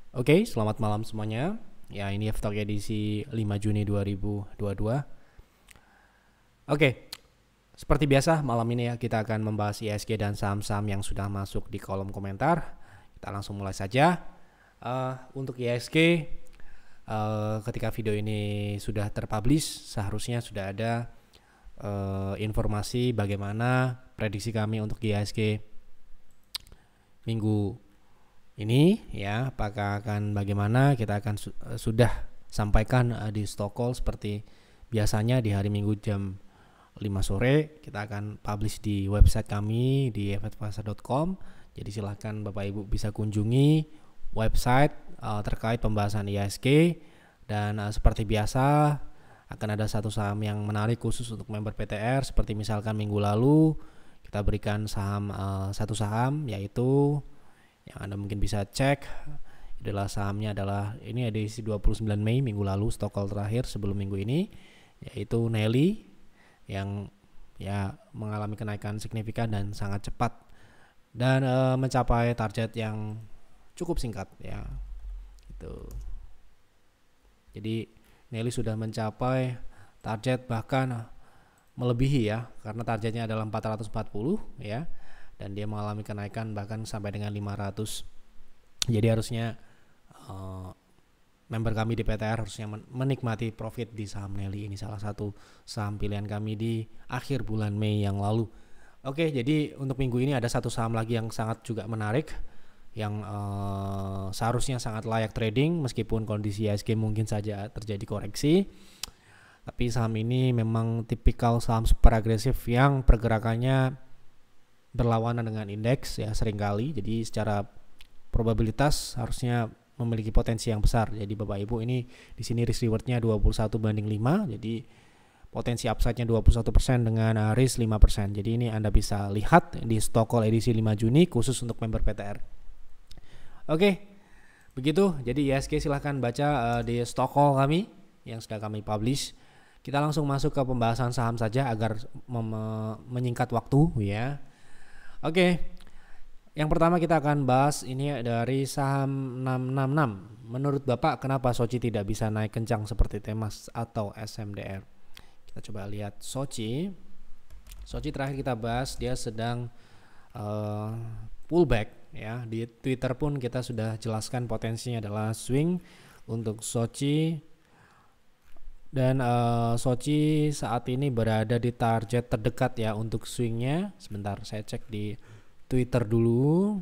Oke, selamat malam semuanya. Ya, ini F-Talk edisi 5 Juni 2022. Oke, seperti biasa malam ini ya kita akan membahas ISG dan saham-saham yang sudah masuk di kolom komentar. Kita langsung mulai saja. Untuk ISG, ketika video ini sudah terpublish, seharusnya sudah ada informasi bagaimana prediksi kami untuk ISG minggu ini ya, apakah akan bagaimana kita akan sudah sampaikan di stock call seperti biasanya di hari Minggu jam 5 sore. Kita akan publish di website kami di efekpasar.com. Jadi silahkan Bapak Ibu bisa kunjungi website terkait pembahasan ISG. Dan seperti biasa akan ada satu saham yang menarik khusus untuk member PTR, seperti misalkan minggu lalu kita berikan satu saham, yaitu yang Anda mungkin bisa cek adalah sahamnya adalah ini edisi 29 Mei minggu lalu, stock call terakhir sebelum minggu ini, yaitu Nelly yang ya mengalami kenaikan signifikan dan sangat cepat dan mencapai target yang cukup singkat ya. Gitu. Jadi Nelly sudah mencapai target bahkan melebihi ya, karena targetnya adalah 440 ya. Dan dia mengalami kenaikan bahkan sampai dengan 500. Jadi harusnya member kami di PTR harusnya menikmati profit di saham Nelly. Ini salah satu saham pilihan kami di akhir bulan Mei yang lalu. Oke, jadi untuk minggu ini ada satu saham lagi yang sangat juga menarik, yang seharusnya sangat layak trading meskipun kondisi ISG mungkin saja terjadi koreksi. Tapi saham ini memang tipikal saham super agresif yang pergerakannya berlawanan dengan indeks ya seringkali. Jadi secara probabilitas harusnya memiliki potensi yang besar. Jadi Bapak Ibu, ini di sini risk rewardnya 21/5. Jadi potensi upside-nya 21% dengan risk 5%. Jadi ini Anda bisa lihat di stock call edisi 5 Juni khusus untuk member PTR. Oke, begitu. Jadi ISG silahkan baca di stock call kami yang sudah kami publish. Kita langsung masuk ke pembahasan saham saja agar menyingkat waktu ya. Oke, yang pertama kita akan bahas ini dari saham 666. Menurut Bapak kenapa Soci tidak bisa naik kencang seperti Temas atau SMDR? Kita coba lihat Soci. Soci terakhir kita bahas dia sedang pullback ya. Di Twitter pun kita sudah jelaskan potensinya adalah swing untuk Soci. Dan Soci saat ini berada di target terdekat ya untuk swingnya. Sebentar saya cek di Twitter dulu.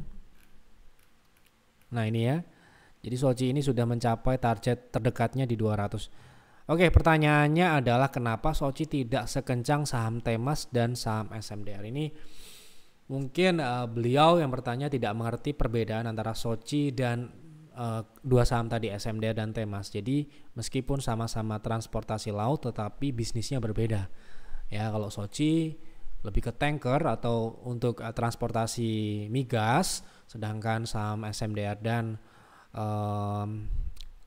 Nah ini ya. Jadi Soci ini sudah mencapai target terdekatnya di 200. Oke, pertanyaannya adalah kenapa Soci tidak sekencang saham Temas dan saham SMDR ini? Mungkin beliau yang bertanya tidak mengerti perbedaan antara Soci dan dua saham tadi, SMDR dan Temas. Jadi meskipun sama-sama transportasi laut tetapi bisnisnya berbeda ya. Kalau Soci lebih ke tanker atau untuk transportasi migas, sedangkan saham SMDR dan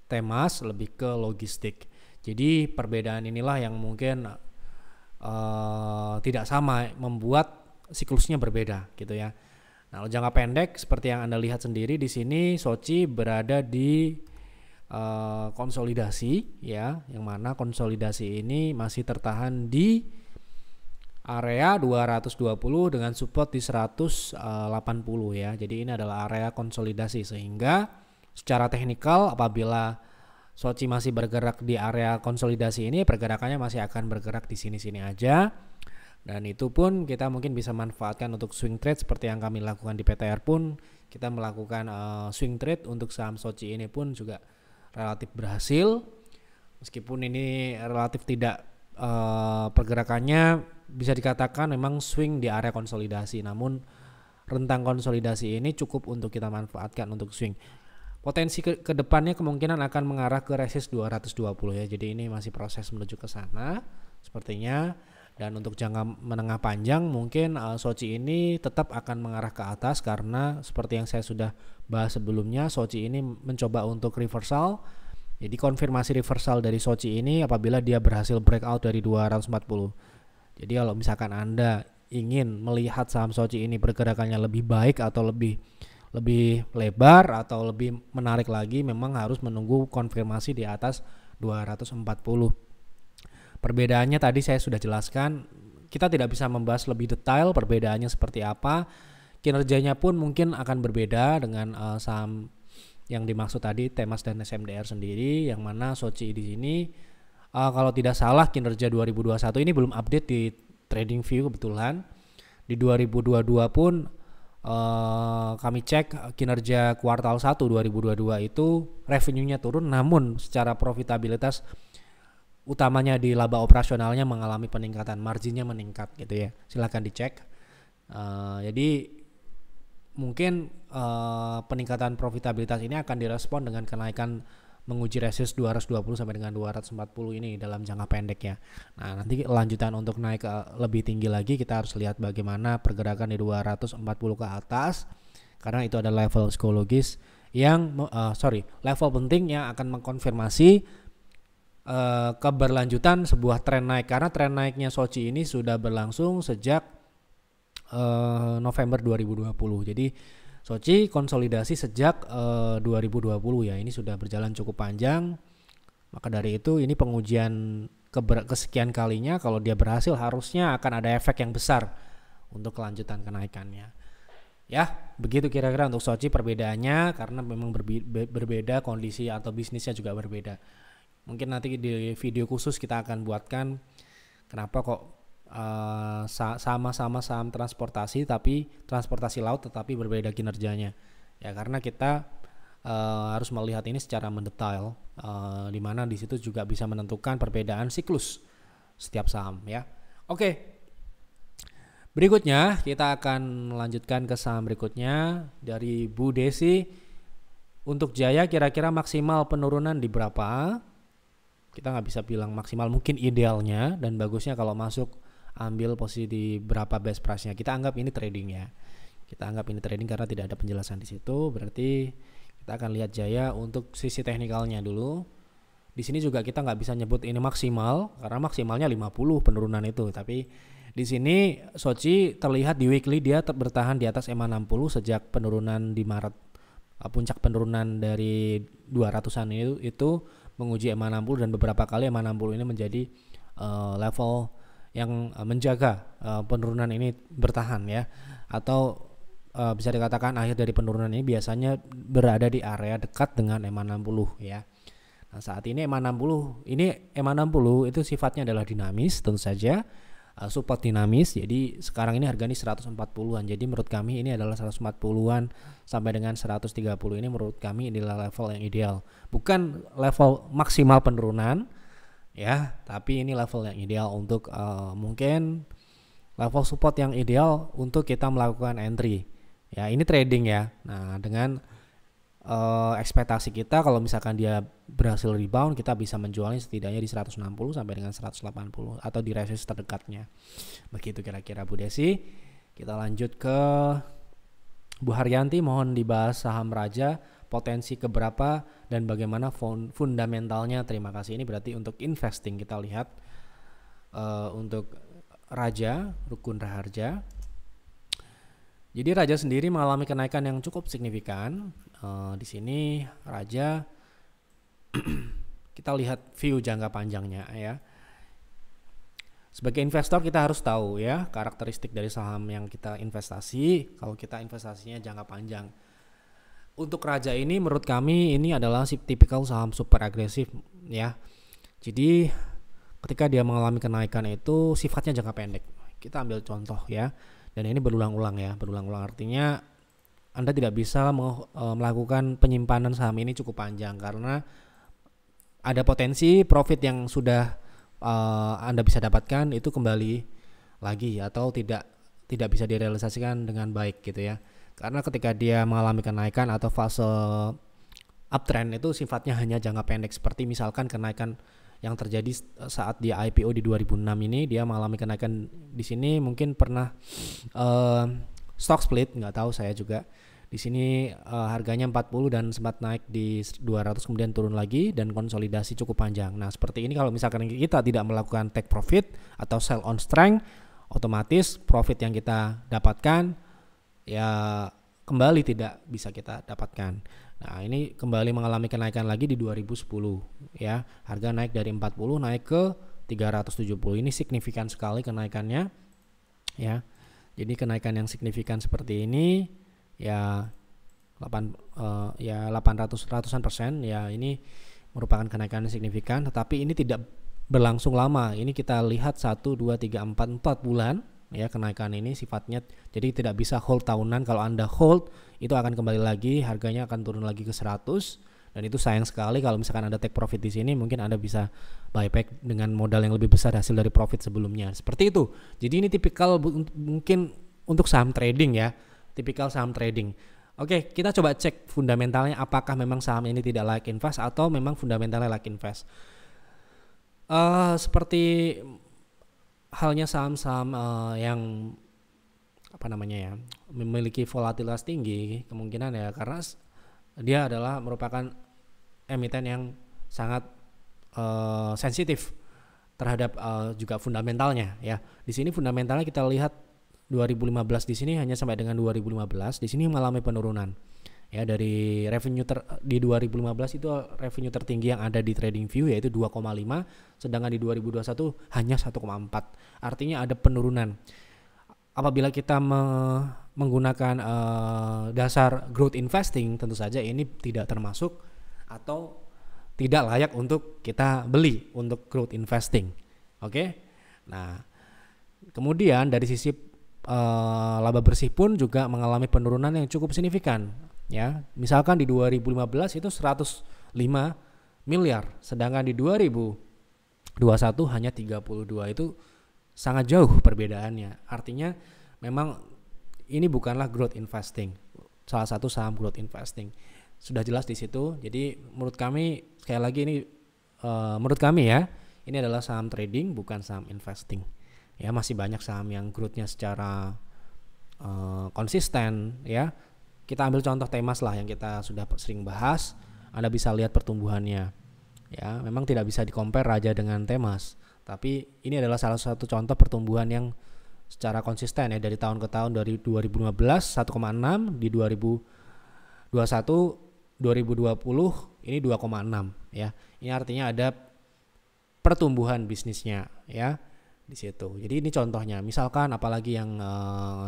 Temas lebih ke logistik. Jadi perbedaan inilah yang mungkin tidak sama, membuat siklusnya berbeda gitu ya. Nah, jangka pendek seperti yang Anda lihat sendiri di sini, Soci berada di konsolidasi ya, yang mana konsolidasi ini masih tertahan di area 220 dengan support di 180 ya. Jadi ini adalah area konsolidasi, sehingga secara teknikal apabila Soci masih bergerak di area konsolidasi ini, pergerakannya masih akan bergerak di sini-sini aja. Dan itu pun kita mungkin bisa manfaatkan untuk swing trade seperti yang kami lakukan di PTR pun. Kita melakukan swing trade untuk saham Soci ini pun juga relatif berhasil. Meskipun ini relatif tidak pergerakannya bisa dikatakan memang swing di area konsolidasi, namun rentang konsolidasi ini cukup untuk kita manfaatkan untuk swing. Potensi ke depannya kemungkinan akan mengarah ke resist 220 ya. Jadi ini masih proses menuju ke sana sepertinya. Dan untuk jangka menengah panjang mungkin Soci ini tetap akan mengarah ke atas, karena seperti yang saya sudah bahas sebelumnya, Soci ini mencoba untuk reversal. Jadi konfirmasi reversal dari Soci ini apabila dia berhasil breakout dari 240. Jadi kalau misalkan Anda ingin melihat saham Soci ini pergerakannya lebih baik atau lebih lebih lebar atau lebih menarik lagi, memang harus menunggu konfirmasi di atas 240. Perbedaannya tadi saya sudah jelaskan, kita tidak bisa membahas lebih detail perbedaannya seperti apa. Kinerjanya pun mungkin akan berbeda dengan saham yang dimaksud tadi, Temas dan SMDR sendiri, yang mana Soci di sini kalau tidak salah kinerja 2021 ini belum update di TradingView kebetulan. Di 2022 pun kami cek kinerja kuartal 1 2022 itu revenue-nya turun, namun secara profitabilitas utamanya di laba operasionalnya mengalami peningkatan, marginnya meningkat gitu ya. Silahkan dicek. Jadi mungkin peningkatan profitabilitas ini akan direspon dengan kenaikan menguji resist 220 sampai dengan 240 ini dalam jangka pendek ya. Nah, nanti lanjutan untuk naik lebih tinggi lagi, kita harus lihat bagaimana pergerakan di 240 ke atas, karena itu adalah level psikologis yang level penting yang akan mengkonfirmasi keberlanjutan sebuah tren naik, karena tren naiknya Soci ini sudah berlangsung sejak November 2020. Jadi Soci konsolidasi sejak 2020 ya, ini sudah berjalan cukup panjang. Maka dari itu ini pengujian kesekian kalinya, kalau dia berhasil harusnya akan ada efek yang besar untuk kelanjutan kenaikannya. Ya, begitu kira-kira untuk Soci perbedaannya, karena memang berbeda kondisi atau bisnisnya juga berbeda. Mungkin nanti di video khusus kita akan buatkan kenapa kok sama-sama saham transportasi tapi transportasi laut tetapi berbeda kinerjanya. Ya karena kita harus melihat ini secara mendetail, di mana di situ juga bisa menentukan perbedaan siklus setiap saham ya. Oke. Berikutnya kita akan melanjutkan ke saham berikutnya dari Bu Desi. Untuk Jaya kira-kira maksimal penurunan di berapa? Kita nggak bisa bilang maksimal, mungkin idealnya dan bagusnya kalau masuk ambil posisi di berapa best price-nya. Kita anggap ini trading ya. Kita anggap ini trading karena tidak ada penjelasan di situ. Berarti kita akan lihat Jaya untuk sisi teknikalnya dulu. Di sini juga kita nggak bisa nyebut ini maksimal karena maksimalnya 50 penurunan itu. Tapi di sini Soci terlihat di weekly dia bertahan di atas EMA 60 sejak penurunan di Maret. Puncak penurunan dari 200-an itu menguji EMA 60 dan beberapa kali EMA 60 ini menjadi level yang menjaga penurunan ini bertahan ya, atau bisa dikatakan akhir dari penurunan ini biasanya berada di area dekat dengan EMA 60 ya. Nah, saat ini EMA 60 itu sifatnya adalah dinamis tentu saja, support dinamis. Jadi sekarang ini harga ini 140-an. Jadi menurut kami ini adalah 140-an sampai dengan 130 ini menurut kami inilah level yang ideal. Bukan level maksimal penurunan ya, tapi ini level yang ideal untuk mungkin level support yang ideal untuk kita melakukan entry. Ya, ini trading ya. Nah, dengan ekspektasi kita kalau misalkan dia berhasil rebound, kita bisa menjualnya setidaknya di 160 sampai dengan 180 atau di resist terdekatnya. Begitu kira-kira Bu Desi. Kita lanjut ke Bu Haryanti, mohon dibahas saham Raja, potensi keberapa dan bagaimana fundamentalnya. Terima kasih. Ini berarti untuk investing kita lihat untuk Raja, Rukun Raharja. Jadi Raja sendiri mengalami kenaikan yang cukup signifikan. Di sini Raja kita lihat view jangka panjangnya ya. Sebagai investor kita harus tahu ya karakteristik dari saham yang kita investasi. Kalau kita investasinya jangka panjang, untuk Raja ini menurut kami ini adalah tipikal saham super agresif ya. Jadi ketika dia mengalami kenaikan itu sifatnya jangka pendek. Kita ambil contoh ya. Dan ini berulang-ulang ya. Berulang-ulang artinya Anda tidak bisa melakukan penyimpanan saham ini cukup panjang karena ada potensi profit yang sudah Anda bisa dapatkan itu kembali lagi atau tidak bisa direalisasikan dengan baik gitu ya. Karena ketika dia mengalami kenaikan atau fase uptrend itu sifatnya hanya jangka pendek, seperti misalkan kenaikan yang terjadi saat dia IPO di 2006 ini, dia mengalami kenaikan di sini mungkin pernah stock split, nggak tahu saya juga. Di sini harganya 40 dan sempat naik di 200 kemudian turun lagi dan konsolidasi cukup panjang. Nah, seperti ini kalau misalkan kita tidak melakukan take profit atau sell on strength, otomatis profit yang kita dapatkan ya kembali tidak bisa kita dapatkan. Nah, ini kembali mengalami kenaikan lagi di 2010 ya. Harga naik dari 40 naik ke 370. Ini signifikan sekali kenaikannya ya. Jadi kenaikan yang signifikan seperti ini ya 800-an persen ya, ini merupakan kenaikan yang signifikan, tetapi ini tidak berlangsung lama. Ini kita lihat 1 2 3 4 bulan ya kenaikan ini sifatnya, jadi tidak bisa hold tahunan. Kalau Anda hold itu akan kembali lagi, harganya akan turun lagi ke 100, dan itu sayang sekali. Kalau misalkan Anda take profit di sini, mungkin Anda bisa buyback dengan modal yang lebih besar hasil dari profit sebelumnya. Seperti itu. Jadi ini tipikal mungkin untuk saham trading ya, tipikal saham trading. Oke, kita coba cek fundamentalnya, apakah memang saham ini tidak like invest atau memang fundamentalnya like invest. Seperti halnya saham-saham yang memiliki volatilitas tinggi, kemungkinan ya karena dia adalah merupakan emiten yang sangat sensitif terhadap juga fundamentalnya ya. Di sini fundamentalnya kita lihat 2015 di sini hanya sampai dengan 2015 di sini mengalami penurunan ya. Dari revenue di 2015 itu revenue tertinggi yang ada di TradingView yaitu 2,5, sedangkan di 2021 hanya 1,4. Artinya ada penurunan. Apabila kita menggunakan dasar growth investing, tentu saja ini tidak termasuk atau tidak layak untuk kita beli untuk growth investing. Oke. Nah, kemudian dari sisi laba bersih pun juga mengalami penurunan yang cukup signifikan. Ya, misalkan di 2015 itu 105 miliar, sedangkan di 2021 hanya 32. Itu sangat jauh perbedaannya. Artinya memang ini bukanlah growth investing, salah satu saham growth investing. Sudah jelas di situ. Jadi menurut kami, sekali lagi ini menurut kami ya, ini adalah saham trading bukan saham investing. Ya, masih banyak saham yang growth-nya secara konsisten ya. Kita ambil contoh Temas lah yang kita sudah sering bahas. Anda bisa lihat pertumbuhannya. Ya, memang tidak bisa di-compare Raja dengan Temas, tapi ini adalah salah satu contoh pertumbuhan yang secara konsisten ya, dari tahun ke tahun. Dari 2015 1,6, di 2021 2020 ini 2,6 ya. Ini artinya ada pertumbuhan bisnisnya ya di situ. Jadi ini contohnya. Misalkan apalagi yang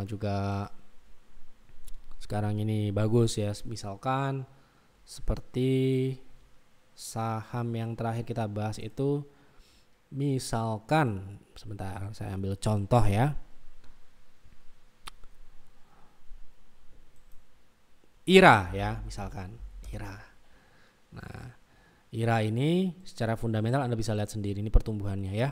juga sekarang ini bagus ya, misalkan seperti saham yang terakhir kita bahas itu, misalkan sebentar saya ambil contoh ya, IRA ya, misalkan IRA. Nah, IRA ini secara fundamental Anda bisa lihat sendiri, ini pertumbuhannya ya.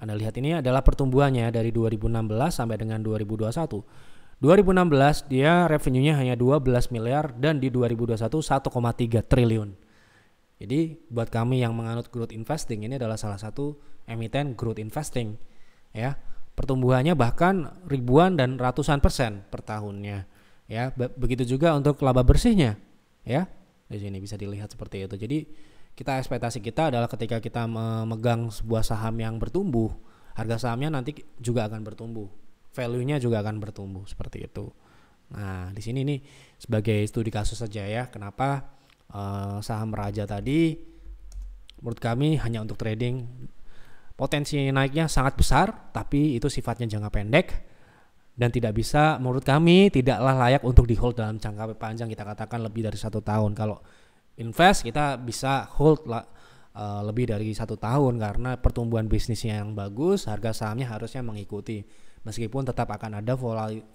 Anda lihat ini adalah pertumbuhannya dari 2016 sampai dengan 2021. 2016 dia revenue-nya hanya 12 miliar dan di 2021 1,3 triliun. Jadi buat kami yang menganut growth investing, ini adalah salah satu emiten growth investing ya. Pertumbuhannya bahkan ribuan dan ratusan persen per tahunnya ya. Begitu juga untuk laba bersihnya ya. Di sini bisa dilihat seperti itu. Jadi ekspektasi kita adalah ketika kita memegang sebuah saham yang bertumbuh, harga sahamnya nanti juga akan bertumbuh, value-nya juga akan bertumbuh seperti itu. Nah, di sini nih sebagai studi kasus saja ya, kenapa saham Raja tadi menurut kami hanya untuk trading, potensi naiknya sangat besar, tapi itu sifatnya jangka pendek dan tidak bisa, menurut kami tidaklah layak untuk di hold dalam jangka panjang, kita katakan lebih dari 1 tahun. Kalau invest kita bisa hold lebih dari 1 tahun karena pertumbuhan bisnisnya yang bagus, harga sahamnya harusnya mengikuti. Meskipun tetap akan ada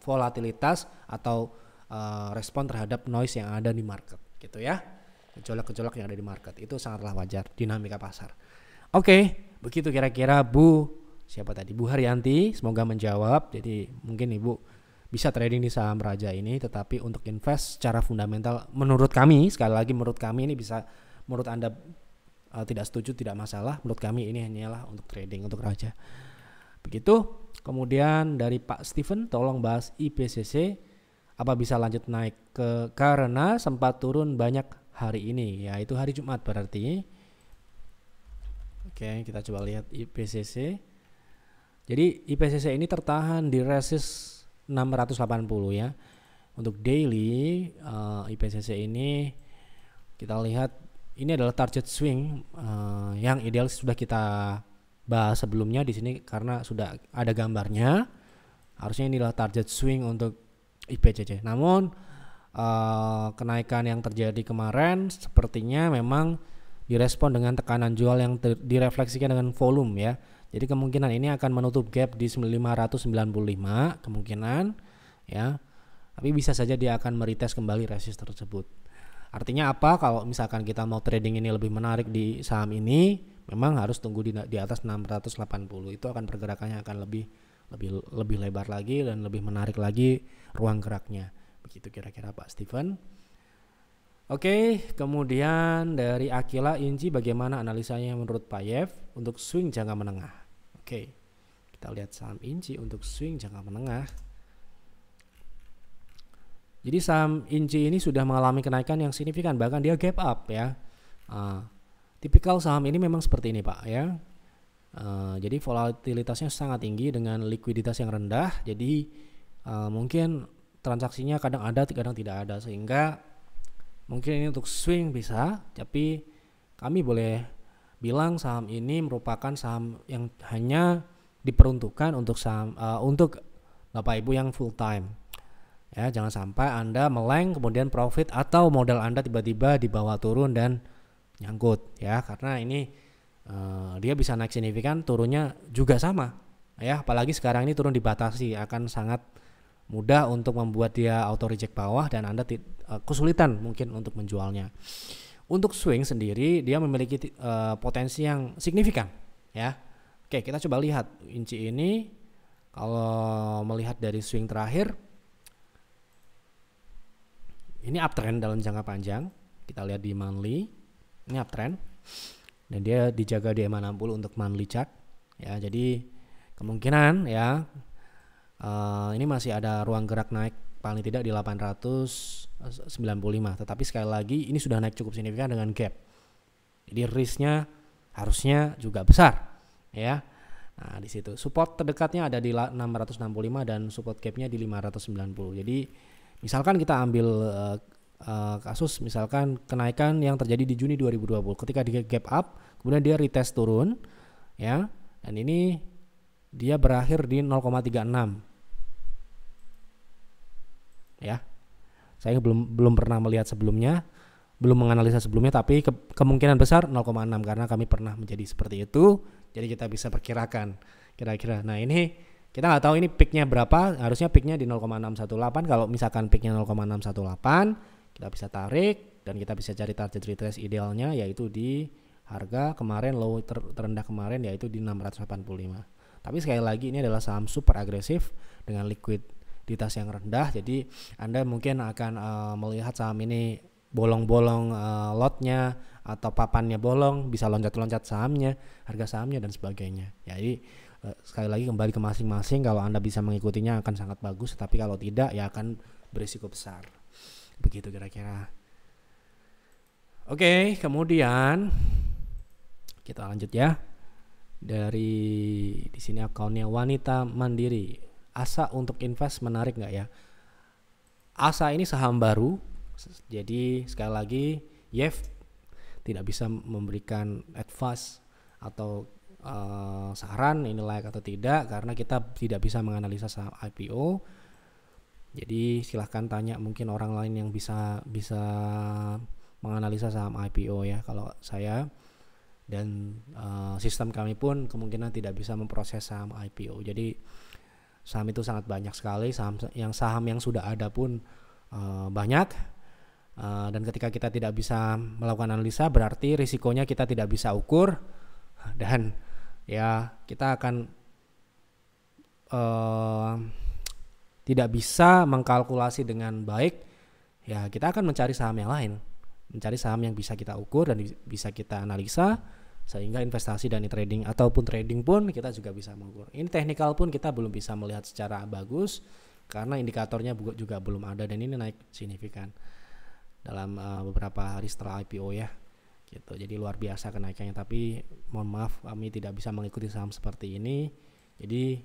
volatilitas atau respon terhadap noise yang ada di market gitu ya. Gejolak-gejolak yang ada di market itu sangatlah wajar, dinamika pasar. Oke, begitu kira-kira Bu Haryanti, semoga menjawab. Jadi mungkin Ibu bisa trading di saham Raja ini, tetapi untuk invest secara fundamental menurut kami, sekali lagi menurut kami ini bisa, menurut Anda tidak setuju tidak masalah, menurut kami ini hanyalah untuk trading untuk Raja. Begitu. Kemudian dari Pak Steven, tolong bahas IPCC, apa bisa lanjut naik karena sempat turun banyak hari ini, ya itu hari Jumat berarti. Oke, kita coba lihat IPCC. Jadi IPCC ini tertahan di resist 680 ya. Untuk daily IPCC ini kita lihat ini adalah target swing yang ideal sudah kita bahas sebelumnya di sini karena sudah ada gambarnya. Harusnya inilah target swing untuk IPCC. Namun kenaikan yang terjadi kemarin sepertinya memang direspon dengan tekanan jual yang direfleksikan dengan volume ya. Jadi kemungkinan ini akan menutup gap di 595 kemungkinan ya. Tapi bisa saja dia akan meretest kembali resist tersebut. Artinya apa? Kalau misalkan kita mau trading ini lebih menarik di saham ini, memang harus tunggu di atas 680. Itu akan pergerakannya akan lebih lebar lagi dan lebih menarik lagi ruang geraknya. Begitu kira-kira Pak Steven. Oke, kemudian dari Aquila Inci bagaimana analisanya menurut Pak Yev untuk swing jangka menengah? Oke, kita lihat saham Inci untuk swing jangka menengah. Jadi saham Inci ini sudah mengalami kenaikan yang signifikan, bahkan dia gap up ya. Tipikal saham ini memang seperti ini Pak ya. Jadi volatilitasnya sangat tinggi dengan likuiditas yang rendah. Jadi mungkin transaksinya kadang ada, kadang tidak ada, sehingga mungkin ini untuk swing bisa, tapi kami boleh bilang saham ini merupakan saham yang hanya diperuntukkan untuk saham untuk Bapak Ibu yang full time. Ya, jangan sampai Anda meleng kemudian profit atau modal Anda tiba-tiba dibawa turun dan nyangkut ya, karena ini dia bisa naik signifikan, turunnya juga sama ya, apalagi sekarang ini turun dibatasi, akan sangat mudah untuk membuat dia auto reject bawah dan Anda kesulitan mungkin untuk menjualnya. Untuk swing sendiri dia memiliki potensi yang signifikan ya. Oke, kita coba lihat Inci ini. Kalau melihat dari swing terakhir, ini uptrend dalam jangka panjang. Kita lihat di monthly, ini uptrend dan dia dijaga di EMA 60 untuk monthly chart ya. Jadi kemungkinan ya ini masih ada ruang gerak naik paling tidak di 895. Tetapi sekali lagi ini sudah naik cukup signifikan dengan gap. Jadi risknya harusnya juga besar ya. Nah, di situ support terdekatnya ada di 665 dan support gapnya di 590. Jadi misalkan kita ambil kasus misalkan kenaikan yang terjadi di Juni 2020, ketika dia gap up kemudian dia retest turun ya, dan ini dia berakhir di 0,36 ya. Saya belum pernah melihat sebelumnya, belum menganalisa sebelumnya, tapi kemungkinan besar 0,6 karena kami pernah menjadi seperti itu. Jadi kita bisa perkirakan kira-kira. Nah, ini kita nggak tahu ini peaknya berapa, harusnya peaknya di 0,618. Kalau misalkan peaknya 0,618, kita bisa tarik dan kita bisa cari target retrace idealnya, yaitu di harga kemarin low terendah kemarin yaitu di 685. Tapi sekali lagi ini adalah saham super agresif dengan likuiditas yang rendah. Jadi Anda mungkin akan melihat saham ini bolong-bolong lotnya atau papannya bolong, bisa loncat-loncat sahamnya, harga sahamnya dan sebagainya. Jadi sekali lagi kembali ke masing-masing. Kalau Anda bisa mengikutinya akan sangat bagus, tapi kalau tidak ya akan berisiko besar. Begitu kira-kira. Oke, kemudian kita lanjut ya. Dari di sini akunnya Wanita Mandiri. Asa untuk invest menarik nggak ya? Asa ini saham baru. Jadi sekali lagi Yev tidak bisa memberikan advice atau saran ini layak atau tidak karena kita tidak bisa menganalisa saham IPO. Jadi silahkan tanya mungkin orang lain yang bisa menganalisa saham IPO ya. Kalau saya dan sistem kami pun kemungkinan tidak bisa memproses saham IPO. Jadi saham itu sangat banyak sekali, saham yang sudah ada pun banyak. Dan ketika kita tidak bisa melakukan analisa berarti risikonya kita tidak bisa ukur dan ya kita akan tidak bisa mengkalkulasi dengan baik. Ya kita akan mencari saham yang lain, mencari saham yang bisa kita ukur dan bisa kita analisa, sehingga investasi dan trading ataupun trading pun kita juga bisa mengukur. Ini teknikal pun kita belum bisa melihat secara bagus karena indikatornya juga belum ada dan ini naik signifikan dalam beberapa hari setelah IPO ya gitu. Jadi luar biasa kenaikannya, tapi mohon maaf kami tidak bisa mengikuti saham seperti ini. Jadi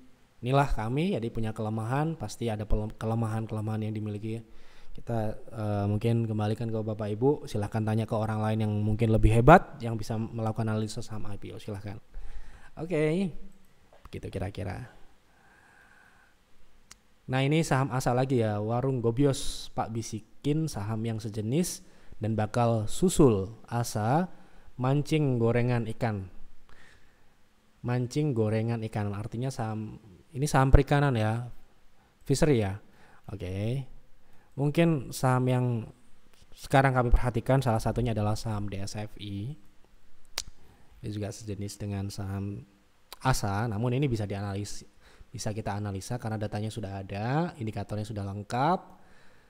inilah kami, jadi punya kelemahan, pasti ada kelemahan-kelemahan yang dimiliki. Kita mungkin kembalikan ke Bapak Ibu, silahkan tanya ke orang lain yang mungkin lebih hebat yang bisa melakukan analisa saham IPO, silahkan. Oke, begitu kira-kira. Nah ini saham ASA lagi ya, Warung Gobios Pak bisikin saham yang sejenis dan bakal susul ASA mancing gorengan ikan. Mancing gorengan ikan artinya saham ini saham perikanan ya, fishery ya. Oke. Mungkin saham yang sekarang kami perhatikan salah satunya adalah saham DSFI. Ini juga sejenis dengan saham ASA, namun ini bisa kita analisa karena datanya sudah ada, indikatornya sudah lengkap.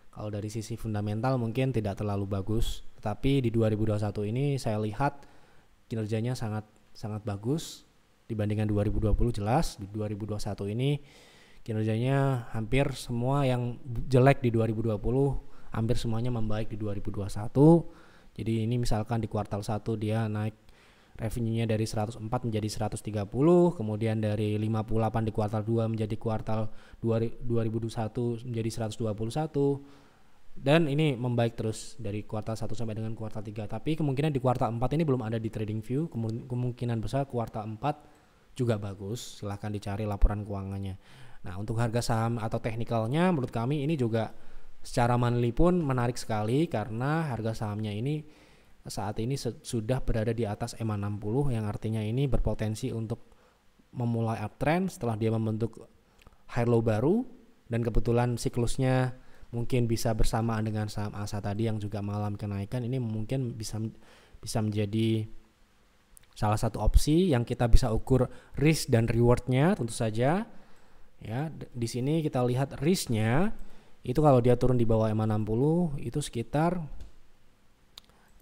Kalau dari sisi fundamental mungkin tidak terlalu bagus, tetapi di 2021 ini saya lihat kinerjanya sangat bagus dibandingkan 2020 jelas. Di 2021 ini kinerjanya hampir semua yang jelek di 2020 hampir semuanya membaik di 2021. Jadi ini misalkan di kuartal 1 dia naik revenue-nya dari 104 menjadi 130, kemudian dari 58 di kuartal 2 menjadi kuartal 2021 menjadi 121. Dan ini membaik terus dari kuartal 1 sampai dengan kuartal 3. Tapi kemungkinan di kuartal 4 ini belum ada di TradingView, kemungkinan besar kuartal 4 juga bagus. Silahkan dicari laporan keuangannya. Nah untuk harga saham atau teknikalnya menurut kami ini juga secara monthly pun menarik sekali karena harga sahamnya ini saat ini sudah berada di atas EMA 60 yang artinya ini berpotensi untuk memulai uptrend setelah dia membentuk high low baru, dan kebetulan siklusnya mungkin bisa bersamaan dengan saham ASA tadi yang juga mengalami kenaikan. Ini mungkin bisa menjadi salah satu opsi yang kita bisa ukur risk dan rewardnya tentu saja. Ya, di sini kita lihat risknya itu kalau dia turun di bawah EMA 60 itu sekitar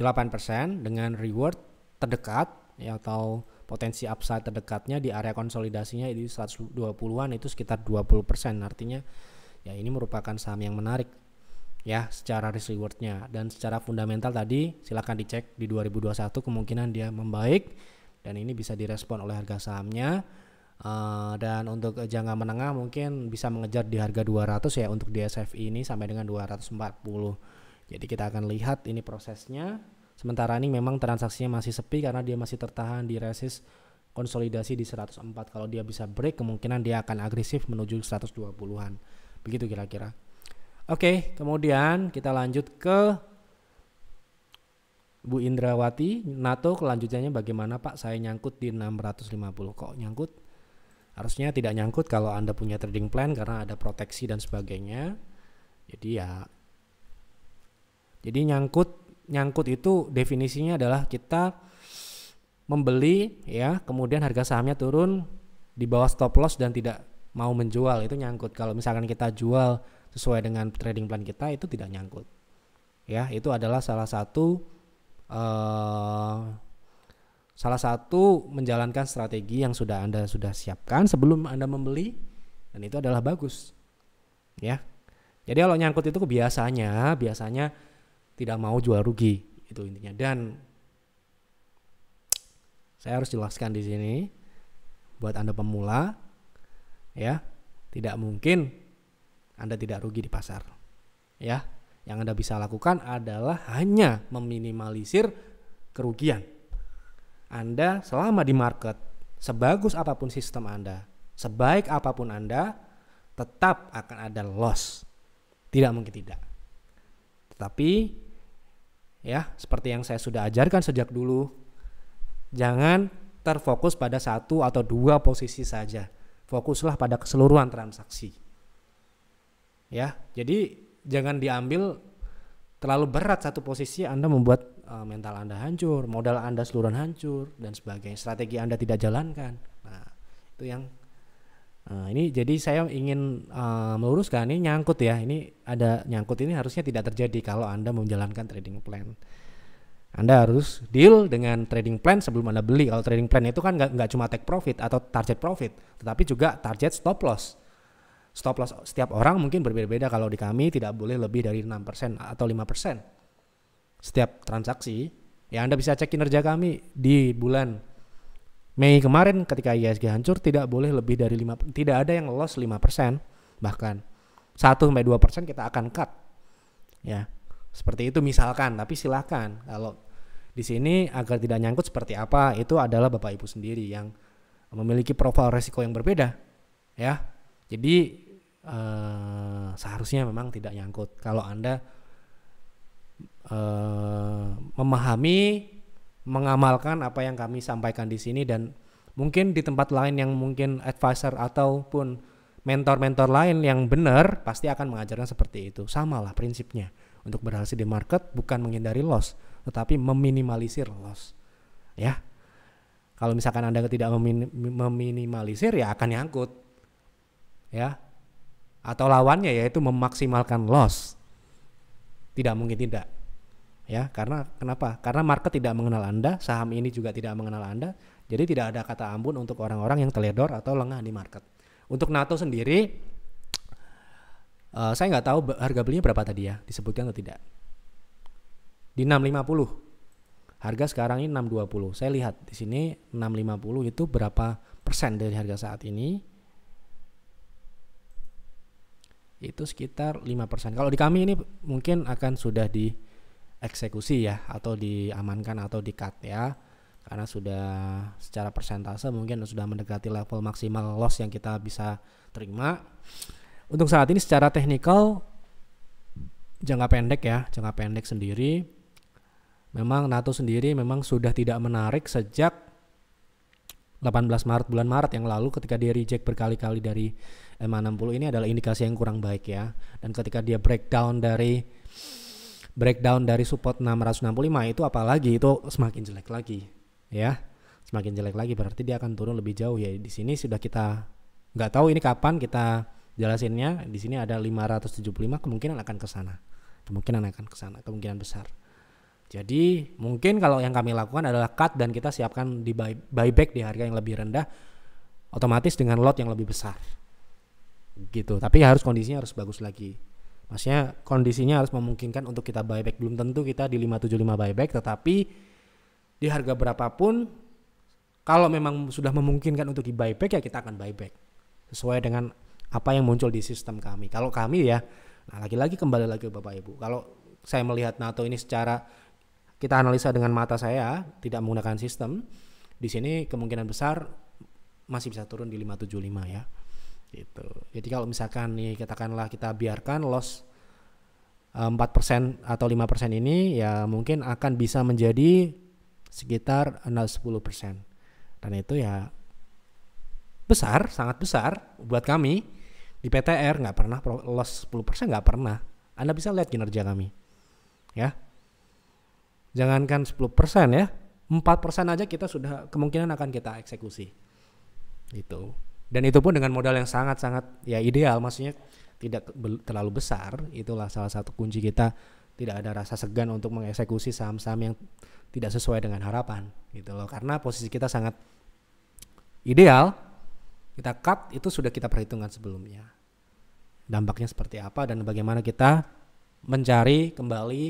8% dengan reward terdekat ya, atau potensi upside terdekatnya di area konsolidasinya itu 120-an itu sekitar 20%. Artinya ya ini merupakan saham yang menarik ya secara risk rewardnya, dan secara fundamental tadi silakan dicek di 2021 kemungkinan dia membaik dan ini bisa direspon oleh harga sahamnya. Dan untuk jangka menengah mungkin bisa mengejar di harga 200 ya untuk DSFI ini sampai dengan 240. Jadi kita akan lihat ini prosesnya. Sementara ini memang transaksinya masih sepi karena dia masih tertahan di resist konsolidasi di 104. Kalau dia bisa break kemungkinan dia akan agresif menuju 120-an. Begitu kira-kira. Oke, kemudian kita lanjut ke Bu Indrawati. NATO kelanjutannya bagaimana Pak? Saya nyangkut di 650. Kok nyangkut? Harusnya tidak nyangkut kalau Anda punya trading plan karena ada proteksi dan sebagainya. Jadi nyangkut itu definisinya adalah kita membeli ya, kemudian harga sahamnya turun di bawah stop loss dan tidak mau menjual, itu nyangkut. Kalau misalkan kita jual sesuai dengan trading plan kita itu tidak nyangkut. Ya, itu adalah salah satu menjalankan strategi yang Anda sudah siapkan sebelum Anda membeli, dan itu adalah bagus. Ya. Jadi kalau nyangkut itu biasanya tidak mau jual rugi, itu intinya. Dan saya harus jelaskan di sini buat Anda pemula ya, tidak mungkin Anda tidak rugi di pasar. Ya, yang Anda bisa lakukan adalah hanya meminimalisir kerugian. Anda selama di market, sebagus apapun sistem Anda, sebaik apapun Anda, tetap akan ada loss. Tidak mungkin tidak. Tetapi ya, seperti yang saya sudah ajarkan sejak dulu, jangan terfokus pada satu atau dua posisi saja. Fokuslah pada keseluruhan transaksi. Ya, jadi jangan diambil terlalu berat satu posisi, Anda membuat mental Anda hancur, modal Anda seluruhan hancur dan sebagainya. Strategi Anda tidak jalankan. Nah, itu yang ini jadi saya ingin meluruskan ini nyangkut ya. Ini ada nyangkut, ini harusnya tidak terjadi kalau Anda menjalankan trading plan. Anda harus deal dengan trading plan sebelum Anda beli. Kalau trading plan itu kan nggak cuma take profit atau target profit, tetapi juga target stop loss. Stop loss setiap orang mungkin berbeda-beda. Kalau di kami tidak boleh lebih dari 6% atau 5% setiap transaksi. Ya, Anda bisa cek kinerja kami di bulan Mei kemarin ketika IHSG hancur tidak boleh lebih dari 5, tidak ada yang loss 5%, bahkan 1-2% kita akan cut. Ya. Seperti itu misalkan, tapi silakan kalau di sini agar tidak nyangkut seperti apa itu adalah Bapak Ibu sendiri yang memiliki profil resiko yang berbeda, ya. Jadi seharusnya memang tidak nyangkut. Kalau Anda memahami, mengamalkan apa yang kami sampaikan di sini, dan mungkin di tempat lain yang mungkin advisor ataupun mentor-mentor lain yang benar pasti akan mengajarkan seperti itu. Sama lah prinsipnya. Untuk berhasil di market bukan menghindari loss, tetapi meminimalisir loss. Ya. Kalau misalkan Anda tidak meminimalisir ya akan nyangkut. Ya. Atau lawannya yaitu memaksimalkan loss. Tidak mungkin tidak. Ya, karena kenapa? Karena market tidak mengenal Anda, saham ini juga tidak mengenal Anda. Jadi tidak ada kata ampun untuk orang-orang yang teledor atau lengah di market. Untuk NATO sendiri, saya nggak tahu harga belinya berapa tadi ya, disebutkan atau tidak. Di 650. Harga sekarang ini 620. Saya lihat di sini 650 itu berapa persen dari harga saat ini? Itu sekitar 5%. Kalau di kami ini mungkin akan sudah dieksekusi ya, atau diamankan atau di-cut ya. Karena sudah secara persentase mungkin sudah mendekati level maksimal loss yang kita bisa terima. Untuk saat ini secara teknikal jangka pendek ya, jangka pendek sendiri memang NATO sendiri memang sudah tidak menarik sejak 18 Maret, bulan Maret yang lalu ketika dia reject berkali-kali dari MA60. Ini adalah indikasi yang kurang baik ya. Dan ketika dia breakdown dari support 665 itu apalagi itu semakin jelek lagi ya. Semakin jelek lagi berarti dia akan turun lebih jauh ya. Di sini sudah kita nggak tahu ini kapan kita jelasinnya. Di sini ada 575 kemungkinan akan ke sana. Kemungkinan besar. Jadi mungkin kalau yang kami lakukan adalah cut dan kita siapkan di buyback di harga yang lebih rendah, otomatis dengan lot yang lebih besar. Gitu. Tapi kondisinya harus bagus lagi. Maksudnya kondisinya harus memungkinkan untuk kita buyback. Belum tentu kita di 575 buyback, tetapi di harga berapapun kalau memang sudah memungkinkan untuk di buyback ya kita akan buyback sesuai dengan apa yang muncul di sistem kami. Kalau kami ya, nah lagi-lagi kembali lagi Bapak Ibu. Kalau saya melihat NATO ini secara kita analisa dengan mata saya, tidak menggunakan sistem, di sini kemungkinan besar masih bisa turun di 575 ya. Gitu. Jadi kalau misalkan nih katakanlah kita biarkan loss 4% atau 5% ini ya mungkin akan bisa menjadi sekitar 10%. Dan itu ya besar, sangat besar buat kami. Di PTR nggak pernah loss 10%, nggak pernah. Anda bisa lihat kinerja kami. Ya. Jangankan 10% ya, 4% aja kita sudah kemungkinan akan kita eksekusi. Gitu. Dan itu pun dengan modal yang sangat-sangat ya ideal, maksudnya tidak terlalu besar. Itulah salah satu kunci kita tidak ada rasa segan untuk mengeksekusi saham-saham yang tidak sesuai dengan harapan gitu loh. Karena posisi kita sangat ideal, kita cut itu sudah kita perhitungkan sebelumnya. Dampaknya seperti apa dan bagaimana kita mencari kembali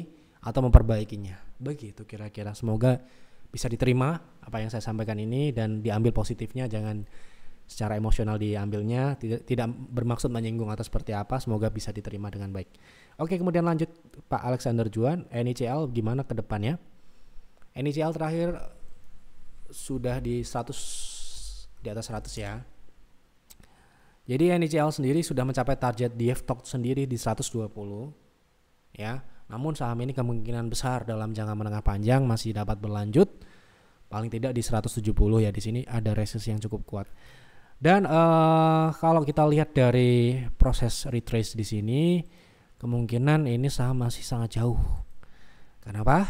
atau memperbaikinya. Begitu kira-kira. Semoga bisa diterima apa yang saya sampaikan ini dan diambil positifnya, jangan secara emosional diambilnya, tidak bermaksud menyinggung atau seperti apa. Semoga bisa diterima dengan baik. Oke, kemudian lanjut Pak Alexander Juan, NICL gimana ke depannya? NICL terakhir sudah di 100, di atas 100 ya. Jadi NICL sendiri sudah mencapai target DFTOC sendiri di 120 ya. Namun saham ini kemungkinan besar dalam jangka menengah panjang masih dapat berlanjut paling tidak di 170 ya. Di sini ada resistance yang cukup kuat. Dan kalau kita lihat dari proses retrace di sini, kemungkinan ini saham masih sangat jauh. Kenapa?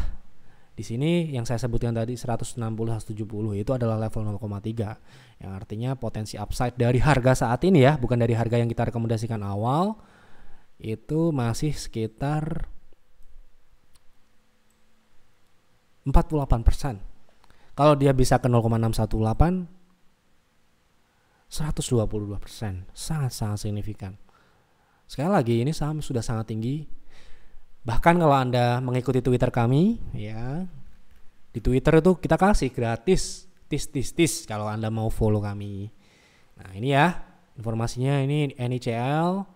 Di sini yang saya sebutkan tadi 160-170 itu adalah level 0,3, yang artinya potensi upside dari harga saat ini ya, bukan dari harga yang kita rekomendasikan awal, itu masih sekitar 48%. Kalau dia bisa ke 0,618, 122%, sangat-sangat signifikan. Sekali lagi ini saham sudah sangat tinggi. Bahkan kalau Anda mengikuti Twitter kami ya, di Twitter itu kita kasih gratis tis kalau Anda mau follow kami. Nah ini ya informasinya, ini NICL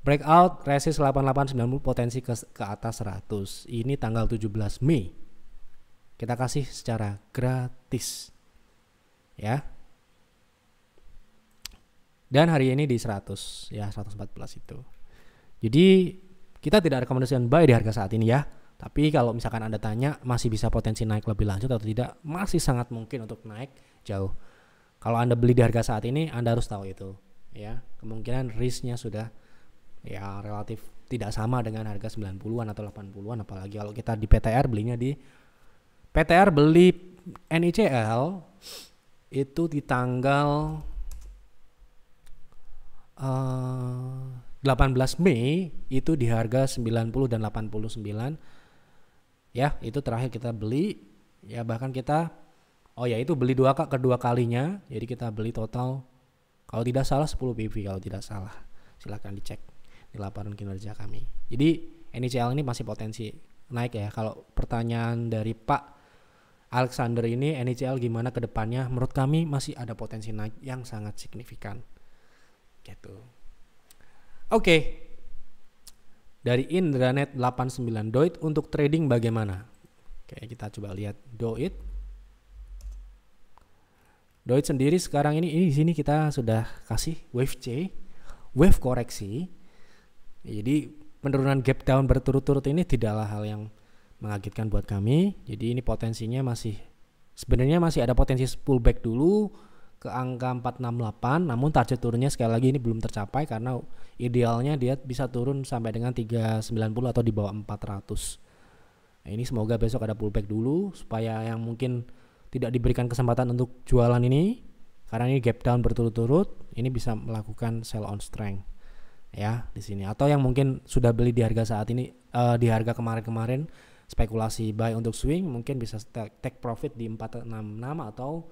breakout resist 8890 potensi ke atas 100. Ini tanggal 17 Mei. Kita kasih secara gratis. Ya. Dan hari ini di 100 ya, 114 itu. Jadi kita tidak rekomendasikan buy di harga saat ini ya. Tapi kalau misalkan Anda tanya masih bisa potensi naik lebih lanjut atau tidak, masih sangat mungkin untuk naik jauh. Kalau Anda beli di harga saat ini, Anda harus tahu itu ya. Kemungkinan risknya sudah ya relatif tidak sama dengan harga 90-an atau 80-an, apalagi kalau kita di PTR belinya di PTR beli NICL itu di tanggal 18 Mei itu di harga 90 dan 89 ya, itu terakhir kita beli ya, bahkan kita itu beli kedua kalinya, jadi kita beli total kalau tidak salah 10 PV kalau tidak salah, silahkan dicek di laporan kinerja kami. Jadi NICL ini masih potensi naik ya. Kalau pertanyaan dari Pak Alexander ini, NICL gimana ke depannya, menurut kami masih ada potensi naik yang sangat signifikan gitu. Oke. Dari Indranet 89, Doit untuk trading bagaimana? Oke, kita coba lihat Doit. Doit sendiri sekarang ini di sini kita sudah kasih wave C, wave koreksi. Jadi penurunan gap down berturut-turut ini tidaklah hal yang mengagetkan buat kami. Jadi ini potensinya sebenarnya masih ada potensi pullback dulu ke angka 468, namun target turunnya sekali lagi ini belum tercapai karena idealnya dia bisa turun sampai dengan 390 atau di bawah 400. Nah, ini semoga besok ada pullback dulu supaya yang mungkin tidak diberikan kesempatan untuk jualan ini karena ini gap down berturut-turut, ini bisa melakukan sell on strength ya di sini. Atau yang mungkin sudah beli di harga saat ini di harga kemarin-kemarin spekulasi buy untuk swing, mungkin bisa take profit di 466 atau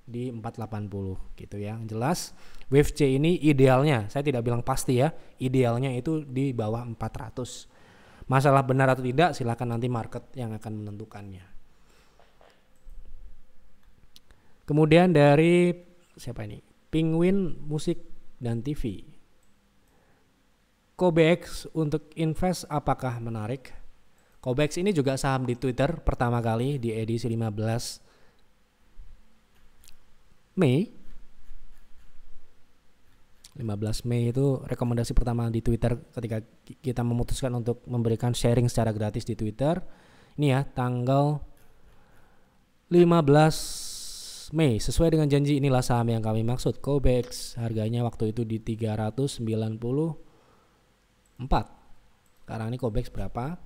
di 480 gitu ya. Jelas wave C ini idealnya, saya tidak bilang pasti ya, idealnya itu di bawah 400. Masalah benar atau tidak silakan nanti market yang akan menentukannya. Kemudian dari siapa ini? Penguin Musik dan TV. Kobex untuk invest apakah menarik? Kobex ini juga saham di Twitter pertama kali di edisi 15 Mei 15 Mei itu rekomendasi pertama di Twitter ketika kita memutuskan untuk memberikan sharing secara gratis di Twitter. Ini ya tanggal 15 Mei, sesuai dengan janji inilah saham yang kami maksud. Kobex harganya waktu itu di 394. Sekarang ini Kobex berapa?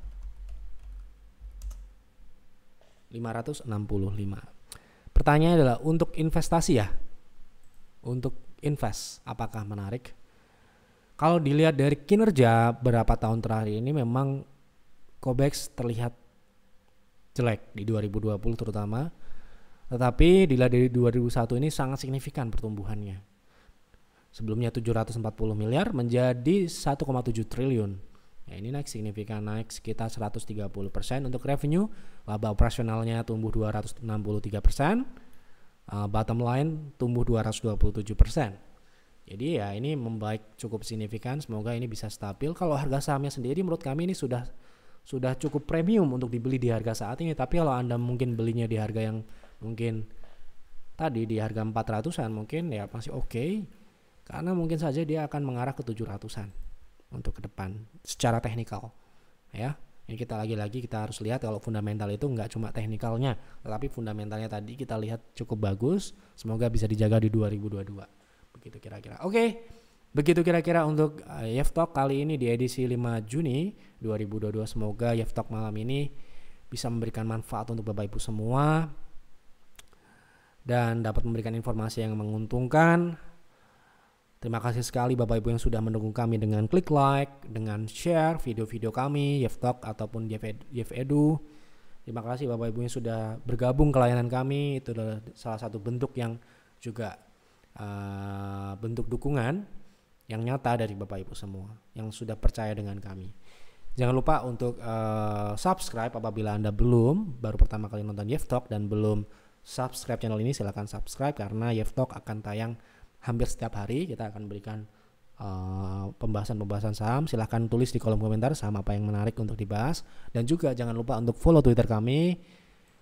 565. Pertanyaannya adalah untuk investasi ya. Untuk invest apakah menarik? Kalau dilihat dari kinerja beberapa tahun terakhir ini memang Kobex terlihat jelek di 2020 terutama. Tetapi dilihat dari 2001 ini sangat signifikan pertumbuhannya. Sebelumnya 740 miliar menjadi 1,7 triliun. Ya, ini naik signifikan, naik sekitar 130%. Untuk revenue, laba operasionalnya tumbuh 263%. Bottom line tumbuh 227%. Jadi ya ini membaik cukup signifikan. Semoga ini bisa stabil. Kalau harga sahamnya sendiri menurut kami ini sudah cukup premium untuk dibeli di harga saat ini. Tapi kalau Anda mungkin belinya di harga yang mungkin tadi di harga 400-an mungkin ya masih oke. Karena mungkin saja dia akan mengarah ke 700-an untuk ke depan secara teknikal. Ya. Ini kita lagi-lagi kita harus lihat kalau fundamental itu nggak cuma teknikalnya, tetapi fundamentalnya tadi kita lihat cukup bagus. Semoga bisa dijaga di 2022. Begitu kira-kira. Oke. Begitu kira-kira untuk YEF Talk kali ini di edisi 5 Juni 2022. Semoga YEF Talk malam ini bisa memberikan manfaat untuk Bapak Ibu semua dan dapat memberikan informasi yang menguntungkan. Terima kasih sekali Bapak Ibu yang sudah mendukung kami dengan klik like, dengan share video-video kami, YEF Talk ataupun YEF Edu. Terima kasih Bapak Ibu yang sudah bergabung ke layanan kami. Itu adalah salah satu bentuk yang juga bentuk dukungan yang nyata dari Bapak Ibu semua yang sudah percaya dengan kami. Jangan lupa untuk subscribe apabila Anda baru pertama kali nonton YEF Talk dan belum subscribe channel ini, silahkan subscribe karena Yev Talk akan tayang hampir setiap hari. Kita akan berikan pembahasan saham. Silahkan tulis di kolom komentar saham apa yang menarik untuk dibahas, dan juga jangan lupa untuk follow Twitter kami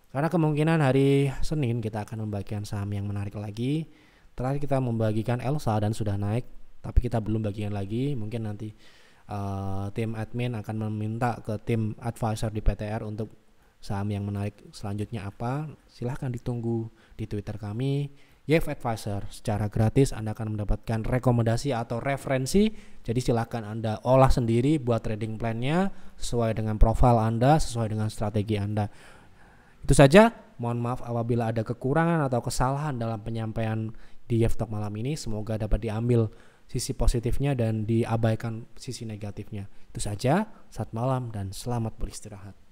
karena kemungkinan hari Senin kita akan membagikan saham yang menarik lagi. Terakhir kita membagikan Elsa dan sudah naik, tapi kita belum bagian lagi. Mungkin nanti tim admin akan meminta ke tim advisor di PTR untuk saham yang menarik selanjutnya apa. Silahkan ditunggu di Twitter kami Yev Advisor. Secara gratis Anda akan mendapatkan rekomendasi atau referensi. Jadi silahkan Anda olah sendiri buat trading plan-nya sesuai dengan profil Anda, sesuai dengan strategi Anda. Itu saja. Mohon maaf apabila ada kekurangan atau kesalahan dalam penyampaian di Yev Talk malam ini. Semoga dapat diambil sisi positifnya dan diabaikan sisi negatifnya. Itu saja. Selamat malam dan selamat beristirahat.